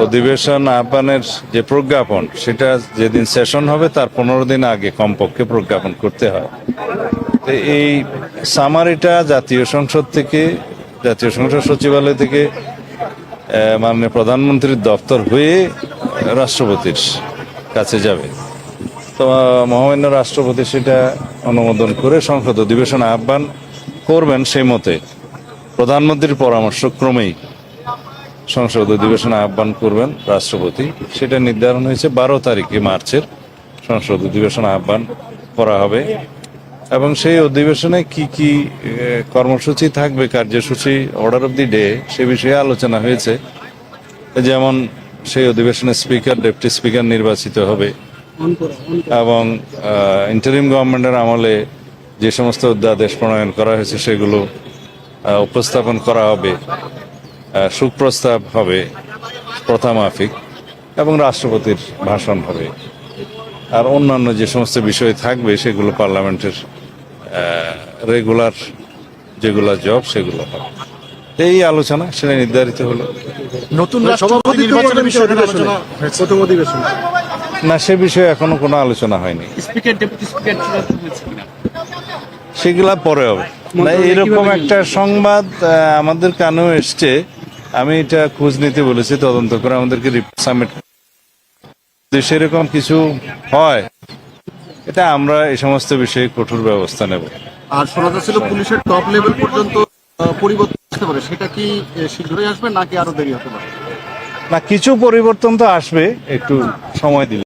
অধিবেশন আহ্বানের যে প্রজ্ঞাপন, সেটা যেদিন সেশন হবে তার 15 দিন আগে কমপক্ষে প্রজ্ঞাপন করতে হয়। তো এই সামারিটা জাতীয় সংসদ সচিবালয় থেকে মাননীয় প্রধানমন্ত্রীর দপ্তর হয়ে রাষ্ট্রপতির কাছে যাবে। তো মহামান্য রাষ্ট্রপতি সেটা অনুমোদন করে সংসদ অধিবেশন আহ্বান করবেন। সেই মতে প্রধানমন্ত্রীর পরামর্শ ক্রমেই সংসদ অধিবেশন আহ্বান করবেন রাষ্ট্রপতি। সেটা নির্ধারণ হয়েছে 12 তারিখে মার্চের সংসদ অধিবেশন আহ্বান করা হবে। এবং সেই অধিবেশনে কি কি কর্মসূচি থাকবে, কার্যসূচি, অর্ডার অব দি ডে, সে বিষয়ে আলোচনা হয়েছে। যেমন সেই অধিবেশনে স্পিকার, ডেপুটি স্পিকার নির্বাচিত হবে এবং ইন্টারিম গভর্নমেন্টের আমলে যে সমস্ত অধ্যাদেশ প্রণয়ন করা হয়েছে সেগুলো উপস্থাপন করা হবে, সুপ্রস্তাব হবে প্রথা মাফিক, এবং রাষ্ট্রপতির ভাষণ হবে। আর অন্যান্য যে সমস্ত বিষয় থাকবে সেগুলো পার্লামেন্টের রেগুলার যেগুলো জব সেগুলো হবে। এই আলোচনা সেটা নির্ধারিত হলো। নতুন সভাপতি নির্বাচনের বিষয়ে আলোচনা প্রথম অধিবেশন না, সে বিষয়ে এখনো কোনো আলোচনা হয়নি। স্পিকার, ডেপুটি স্পিকার সেগুলা পরে হবে। না, এরকম একটা সংবাদ আমাদের কানেও এসছে। আমি এটা খোঁজ নিতে বলেছি, তদন্ত করে আমাদেরকে রিপোর্ট সাবমিট। যদি সেরকম কিছু হয়, এটা আমরা এই সমস্ত বিষয়ে কঠোর ব্যবস্থা নেব। আর শোনা যাচ্ছিল পুলিশের টপ লেভেল পর্যন্ত পরিবর্তন আসতে পারে, সেটা কি শীঘ্রই আসবে নাকি আরো দেরি হতে পারে? না, কিছু পরিবর্তন তো আসবে, একটু সময় দিলে।